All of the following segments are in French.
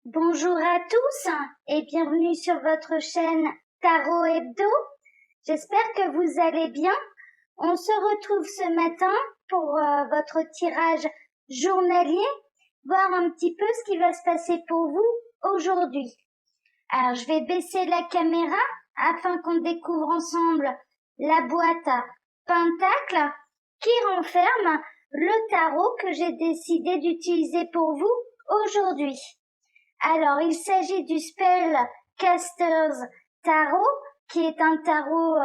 Bonjour à tous et bienvenue sur votre chaîne Tarot Hebdo. J'espère que vous allez bien. On se retrouve ce matin pour votre tirage journalier, voir un petit peu ce qui va se passer pour vous aujourd'hui. Alors je vais baisser la caméra afin qu'on découvre ensemble la boîte à pentacles qui renferme le tarot que j'ai décidé d'utiliser pour vous aujourd'hui. Alors, il s'agit du Spellcasters Tarot, qui est un tarot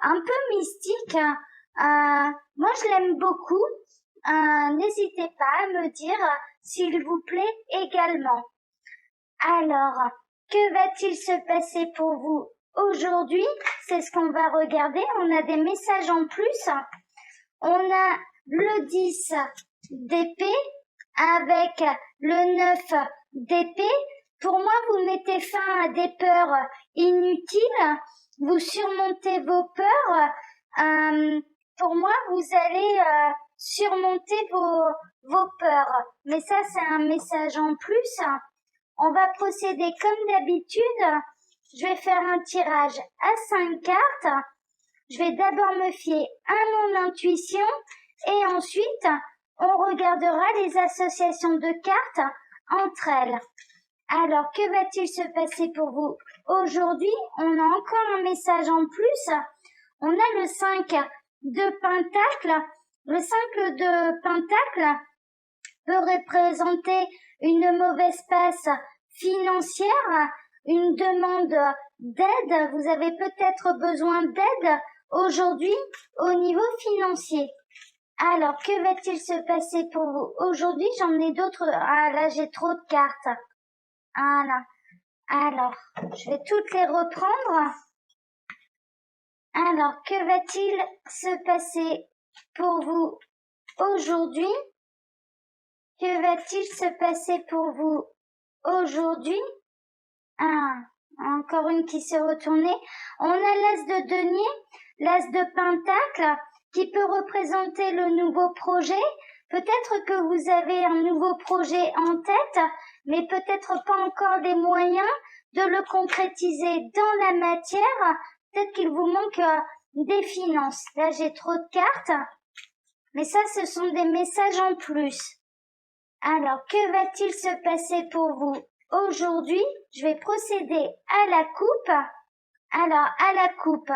un peu mystique. Moi, je l'aime beaucoup. N'hésitez pas à me dire s'il vous plaît également. Alors, que va-t-il se passer pour vous aujourd'hui? C'est ce qu'on va regarder. On a des messages en plus. On a le 10 d'épée avec le 9 d'épée. Pour moi, vous mettez fin à des peurs inutiles, vous surmontez vos peurs. Pour moi, vous allez surmonter vos peurs. Mais ça, c'est un message en plus. On va procéder comme d'habitude. Je vais faire un tirage à 5 cartes. Je vais d'abord me fier à mon intuition et ensuite, on regardera les associations de cartes entre elles. Alors, que va-t-il se passer pour vous aujourd'hui? On a encore un message en plus. On a le 5 de Pentacle. Le 5 de Pentacle peut représenter une mauvaise passe financière, une demande d'aide. Vous avez peut-être besoin d'aide aujourd'hui au niveau financier. Alors, que va-t-il se passer pour vous aujourd'hui? J'en ai d'autres. Ah, là, j'ai trop de cartes. Voilà. Alors, je vais toutes les reprendre. Alors, que va-t-il se passer pour vous aujourd'hui? Que va-t-il se passer pour vous aujourd'hui? Ah, encore une qui s'est retournée. On a l'as de denier, l'as de pentacle, qui peut représenter le nouveau projet. Peut-être que vous avez un nouveau projet en tête, mais peut-être pas encore les moyens de le concrétiser dans la matière. Peut-être qu'il vous manque des finances. Là, j'ai trop de cartes. Mais ça, ce sont des messages en plus. Alors, que va-t-il se passer pour vous aujourd'hui? Je vais procéder à la coupe. Alors, à la coupe,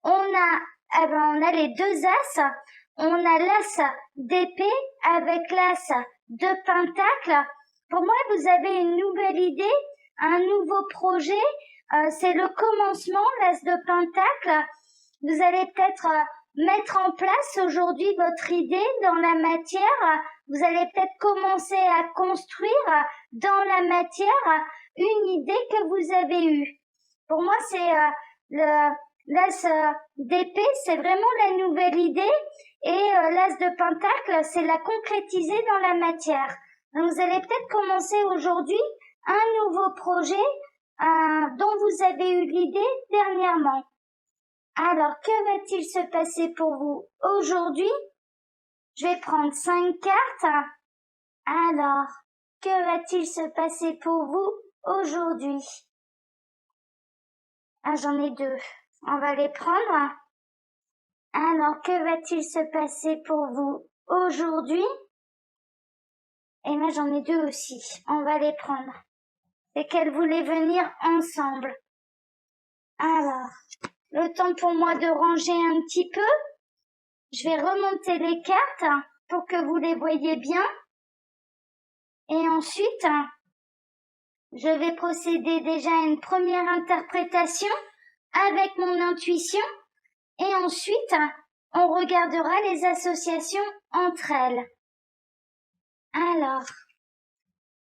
on a les deux as. On a l'as d'épée avec l'as de pentacle. Pour moi, vous avez une nouvelle idée, un nouveau projet. C'est le commencement, l'as de pentacle. Vous allez peut-être mettre en place aujourd'hui votre idée dans la matière. Vous allez peut-être commencer à construire dans la matière une idée que vous avez eue. Pour moi, c'est l'as d'épée, c'est vraiment la nouvelle idée, et l'as de pentacle, c'est la concrétiser dans la matière. Donc, vous allez peut-être commencer aujourd'hui un nouveau projet dont vous avez eu l'idée dernièrement. Alors, que va-t-il se passer pour vous aujourd'hui? Je vais prendre 5 cartes. Alors, que va-t-il se passer pour vous aujourd'hui? Ah, j'en ai 2. On va les prendre. Alors, que va-t-il se passer pour vous aujourd'hui? Et là, j'en ai 2 aussi. On va les prendre. Et qu'elles voulaient venir ensemble. Alors, le temps pour moi de ranger un petit peu. Je vais remonter les cartes pour que vous les voyez bien. Et ensuite, je vais procéder déjà à une première interprétation avec mon intuition. Et ensuite, on regardera les associations entre elles. Alors,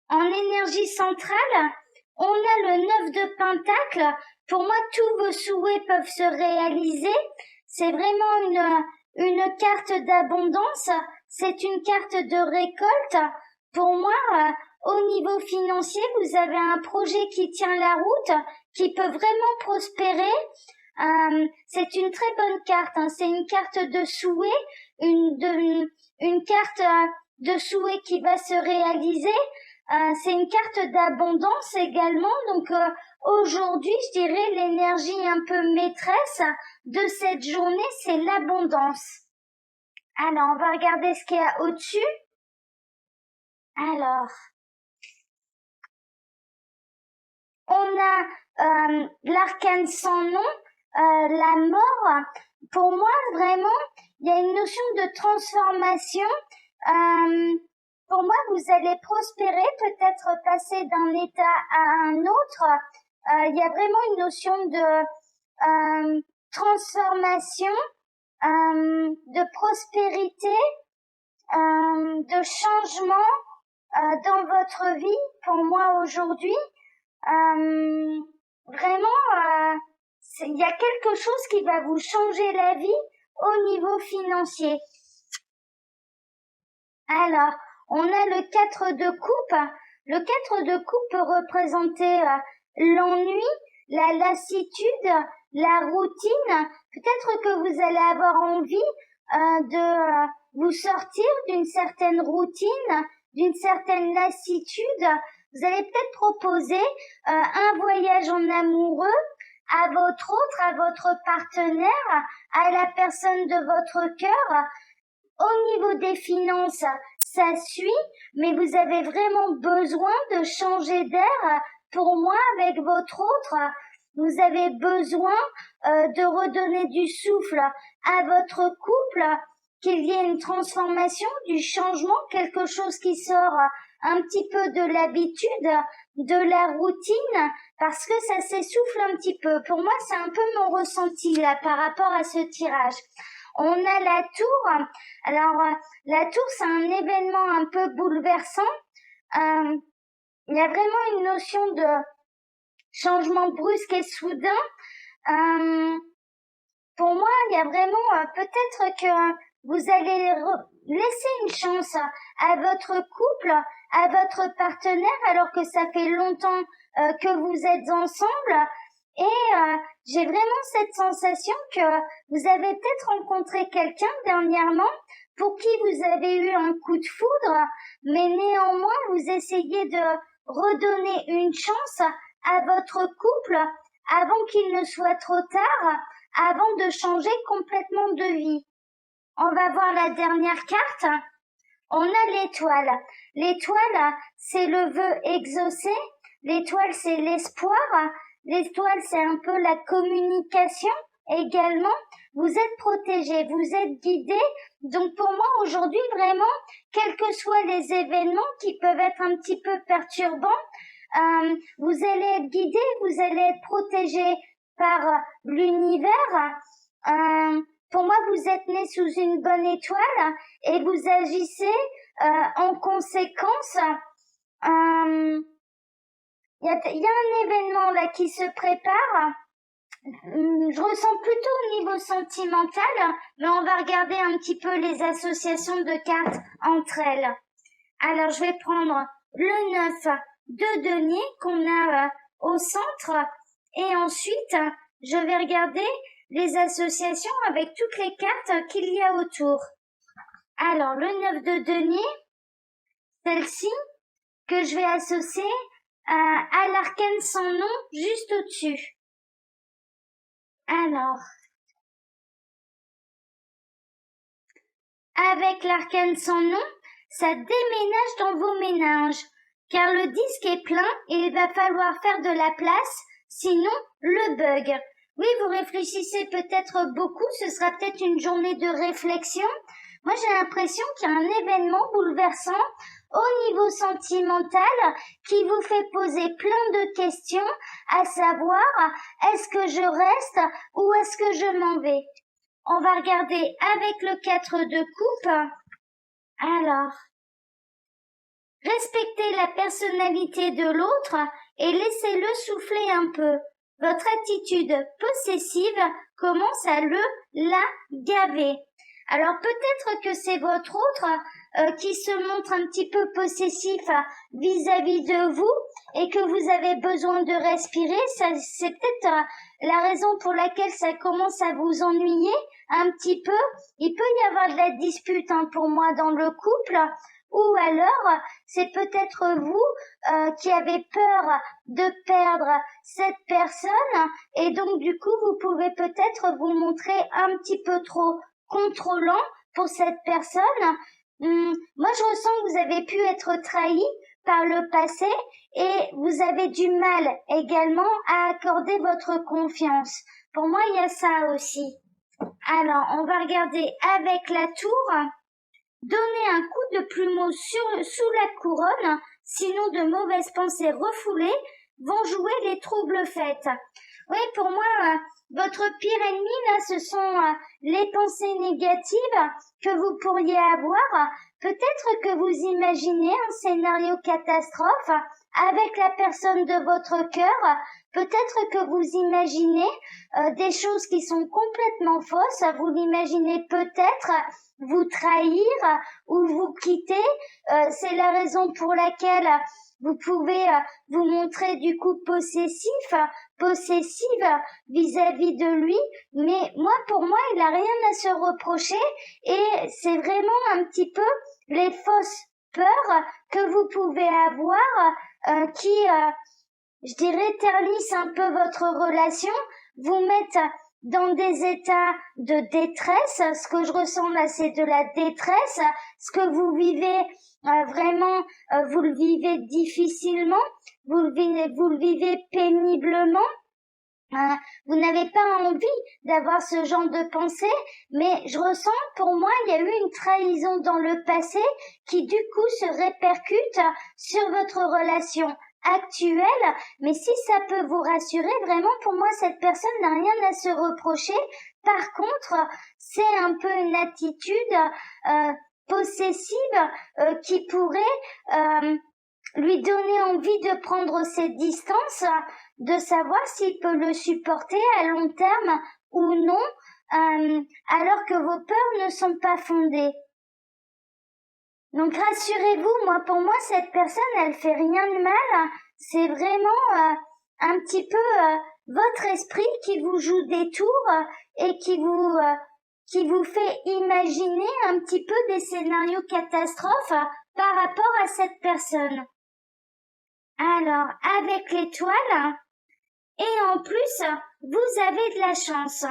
en énergie centrale, on a le 9 de pentacle. Pour moi, tous vos souhaits peuvent se réaliser. C'est vraiment une carte d'abondance. C'est une carte de récolte. Pour moi, au niveau financier, vous avez un projet qui tient la route, qui peut vraiment prospérer. C'est une très bonne carte. C'est une carte de souhait, une carte de souhait qui va se réaliser. c'est une carte d'abondance également. Donc aujourd'hui, je dirais l'énergie un peu maîtresse de cette journée, c'est l'abondance. Alors, on va regarder ce qu'il y a au-dessus. Alors, on a l'arcane sans nom, la mort. Pour moi, vraiment, il y a une notion de transformation. Pour moi, vous allez prospérer, peut-être passer d'un état à un autre. Il y a vraiment une notion de transformation, de prospérité, de changement dans votre vie. Pour moi, aujourd'hui, vraiment, il y a quelque chose qui va vous changer la vie au niveau financier. Alors, on a le 4 de coupe. Le 4 de coupe peut représenter l'ennui, la lassitude, la routine. Peut-être que vous allez avoir envie de vous sortir d'une certaine routine, d'une certaine lassitude. Vous allez peut-être proposer un voyage en amoureux à votre partenaire, à la personne de votre cœur. Au niveau des finances, ça suit, mais vous avez vraiment besoin de changer d'air. Pour moi, avec votre autre, vous avez besoin de redonner du souffle à votre couple, qu'il y ait une transformation, du changement, quelque chose qui sort un petit peu de l'habitude, de la routine, parce que ça s'essouffle un petit peu. Pour moi, c'est un peu mon ressenti là par rapport à ce tirage. On a la tour. Alors, la tour, c'est un événement un peu bouleversant. Il y a vraiment une notion de changement brusque et soudain. Pour moi, il y a vraiment peut-être que vous allez laisser une chance à votre couple, à votre partenaire, alors que ça fait longtemps que vous êtes ensemble. Et j'ai vraiment cette sensation que vous avez peut-être rencontré quelqu'un dernièrement pour qui vous avez eu un coup de foudre, mais néanmoins vous essayez de redonner une chance à votre couple avant qu'il ne soit trop tard, avant de changer complètement de vie. On va voir la dernière carte. On a l'étoile. L'étoile, c'est le vœu exaucé. L'étoile, c'est l'espoir. L'étoile, c'est un peu la communication également. Vous êtes protégé, vous êtes guidé. Donc pour moi, aujourd'hui, vraiment, quels que soient les événements qui peuvent être un petit peu perturbants, vous allez être guidé, vous allez être protégé par l'univers. Pour moi, vous êtes né sous une bonne étoile et vous agissez en conséquence. Il y a un événement là qui se prépare. Je ressens plutôt au niveau sentimental, mais on va regarder un petit peu les associations de cartes entre elles. Alors, je vais prendre le 9 de denier qu'on a au centre et ensuite, je vais regarder les associations avec toutes les cartes qu'il y a autour. Alors, le 9 de denier, celle-ci, que je vais associer à l'arcane sans nom juste au-dessus. Alors, avec l'arcane sans nom, ça déménage dans vos méninges, car le disque est plein et il va falloir faire de la place, sinon le bug. Oui, vous réfléchissez peut-être beaucoup, ce sera peut-être une journée de réflexion. Moi, j'ai l'impression qu'il y a un événement bouleversant au niveau sentimental qui vous fait poser plein de questions, à savoir, est-ce que je reste ou est-ce que je m'en vais? On va regarder avec le 4 de coupe. Alors, respectez la personnalité de l'autre et laissez-le souffler un peu. Votre attitude possessive commence à la gaver. Alors peut-être que c'est votre autre qui se montre un petit peu possessif vis-à-vis de vous et que vous avez besoin de respirer. C'est peut-être la raison pour laquelle ça commence à vous ennuyer un petit peu. Il peut y avoir de la dispute pour moi dans le couple. ou alors c'est peut-être vous qui avez peur de perdre cette personne et donc du coup vous pouvez peut-être vous montrer un petit peu trop contrôlant pour cette personne. Moi je ressens que vous avez pu être trahi par le passé et vous avez du mal également à accorder votre confiance. Pour moi, il y a ça aussi. Alors, on va regarder avec la tour. Donner un coup de plumeau sous la couronne, sinon de mauvaises pensées refoulées vont jouer les troubles faits. Oui, pour moi, votre pire ennemi, là, ce sont les pensées négatives que vous pourriez avoir. Peut-être que vous imaginez un scénario catastrophe avec la personne de votre cœur. Peut-être que vous imaginez des choses qui sont complètement fausses. Vous l'imaginez peut-être vous trahir ou vous quitter. C'est la raison pour laquelle vous pouvez vous montrer du coup possessive vis-à-vis de lui. Mais pour moi, il n'a rien à se reprocher et c'est vraiment un petit peu les fausses peurs que vous pouvez avoir qui, je dirais, ternissent un peu votre relation, vous mettent dans des états de détresse. Ce que je ressens là, c'est de la détresse. Ce que vous vivez, vraiment, vous le vivez difficilement, vous le vivez péniblement. Vous n'avez pas envie d'avoir ce genre de pensée, mais je ressens, pour moi, il y a eu une trahison dans le passé qui du coup se répercute sur votre relation actuelle. Mais si ça peut vous rassurer, vraiment, pour moi, cette personne n'a rien à se reprocher. Par contre, c'est un peu une attitude possessive qui pourrait lui donner envie de prendre ses distances, de savoir s'il peut le supporter à long terme ou non, alors que vos peurs ne sont pas fondées. Donc rassurez-vous, pour moi, cette personne, elle fait rien de mal. C'est vraiment un petit peu votre esprit qui vous joue des tours et qui vous fait imaginer un petit peu des scénarios catastrophes par rapport à cette personne. Alors, avec l'étoile, et en plus, vous avez de la chance.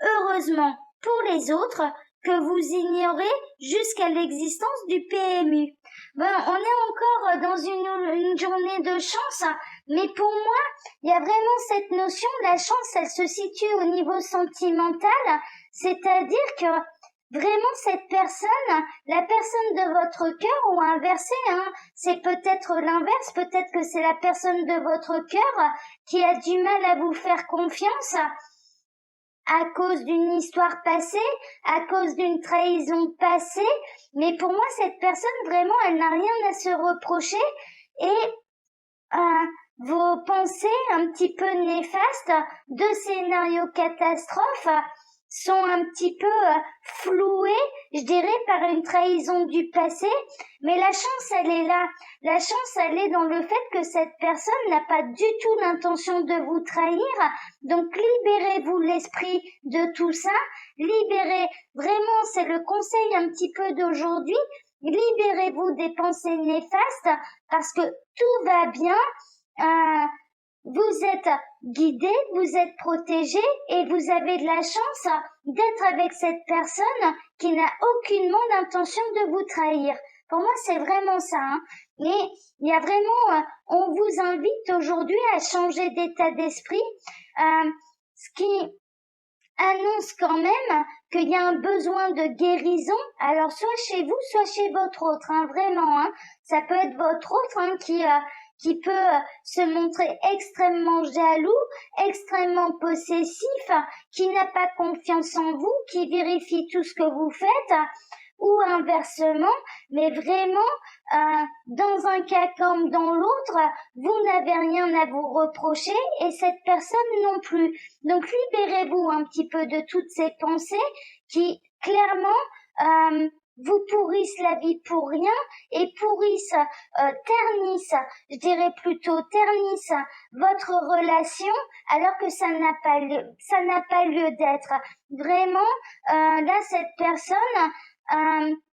Heureusement pour les autres que vous ignorez jusqu'à l'existence du PMU. On est encore dans une journée de chance, mais pour moi, il y a vraiment cette notion, la chance, elle se situe au niveau sentimental, c'est-à-dire que vraiment cette personne, la personne de votre cœur ou inversé, c'est peut-être l'inverse, peut-être que c'est la personne de votre cœur qui a du mal à vous faire confiance à cause d'une histoire passée, à cause d'une trahison passée, mais pour moi cette personne vraiment elle n'a rien à se reprocher et vos pensées un petit peu néfastes de scénarios catastrophes sont un petit peu flouées, je dirais, par une trahison du passé, mais la chance, elle est là. La chance, elle est dans le fait que cette personne n'a pas du tout l'intention de vous trahir, donc libérez-vous l'esprit de tout ça, libérez, vraiment, c'est le conseil un petit peu d'aujourd'hui, libérez-vous des pensées néfastes, parce que tout va bien, vous êtes guidé, vous êtes protégé et vous avez de la chance d'être avec cette personne qui n'a aucunement d'intention de vous trahir. Pour moi, c'est vraiment ça. Mais il y a vraiment, on vous invite aujourd'hui à changer d'état d'esprit, ce qui annonce quand même qu'il y a un besoin de guérison. Alors, soit chez vous, soit chez votre autre, vraiment. Ça peut être votre autre qui peut se montrer extrêmement jaloux, extrêmement possessif, qui n'a pas confiance en vous, qui vérifie tout ce que vous faites, ou inversement, mais vraiment, dans un cas comme dans l'autre, vous n'avez rien à vous reprocher et cette personne non plus. Donc libérez-vous un petit peu de toutes ces pensées qui, clairement, vous pourrissent la vie pour rien et ternissent, je dirais plutôt ternissent votre relation alors que ça n'a pas lieu d'être. Vraiment, là, cette personne,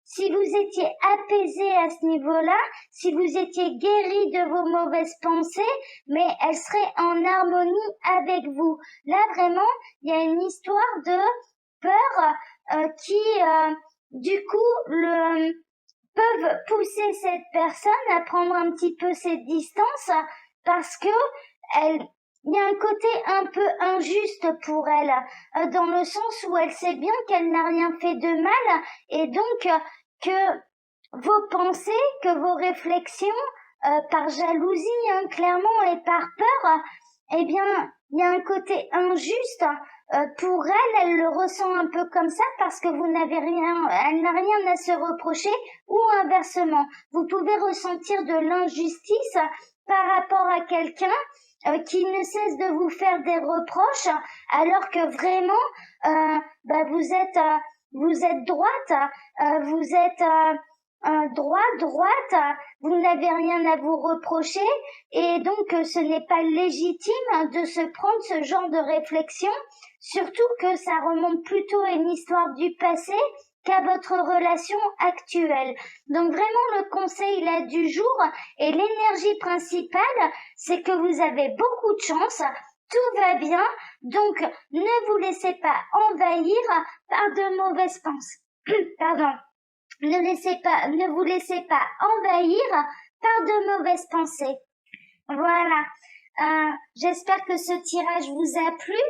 si vous étiez apaisé à ce niveau-là, si vous étiez guéri de vos mauvaises pensées, mais elles seraient en harmonie avec vous. Là, vraiment, il y a une histoire de peur qui, du coup, peuvent pousser cette personne à prendre un petit peu cette distance parce que il y a un côté un peu injuste pour elle, dans le sens où elle sait bien qu'elle n'a rien fait de mal et donc que vos pensées, que vos réflexions, par jalousie, hein, clairement, et par peur, eh bien, il y a un côté injuste. Pour elle, elle le ressent un peu comme ça parce que vous n'avez rien, elle n'a rien à se reprocher ou inversement. Vous pouvez ressentir de l'injustice par rapport à quelqu'un qui ne cesse de vous faire des reproches alors que vraiment, vous êtes droite, vous êtes droite, vous n'avez rien à vous reprocher et donc ce n'est pas légitime de se prendre ce genre de réflexion, surtout que ça remonte plutôt à une histoire du passé qu'à votre relation actuelle. Donc vraiment le conseil là du jour et l'énergie principale, c'est que vous avez beaucoup de chance, tout va bien, donc ne vous laissez pas envahir par de mauvaises pensées. Pardon. Ne vous laissez pas envahir par de mauvaises pensées. Voilà. J'espère que ce tirage vous a plu.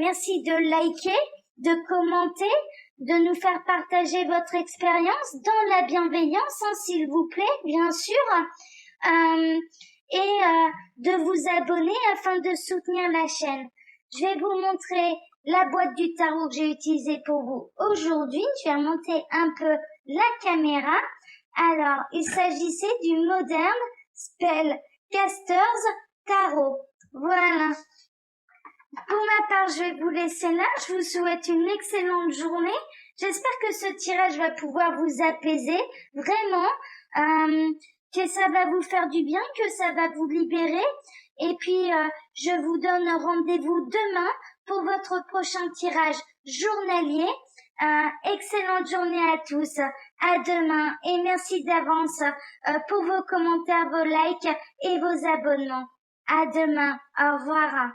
Merci de liker, de commenter, de nous faire partager votre expérience dans la bienveillance, hein, s'il vous plaît, bien sûr. Et de vous abonner afin de soutenir la chaîne. Je vais vous montrer la boîte du tarot que j'ai utilisée pour vous aujourd'hui. Je vais remonter un peu la caméra. Alors, il s'agissait du Modern Spellcasters Tarot. Voilà. Pour ma part, je vais vous laisser là. Je vous souhaite une excellente journée. J'espère que ce tirage va pouvoir vous apaiser. Vraiment. Que ça va vous faire du bien, que ça va vous libérer. Et puis, je vous donne rendez-vous demain pour votre prochain tirage journalier. Excellente journée à tous. À demain et merci d'avance pour vos commentaires, vos likes et vos abonnements. À demain. Au revoir.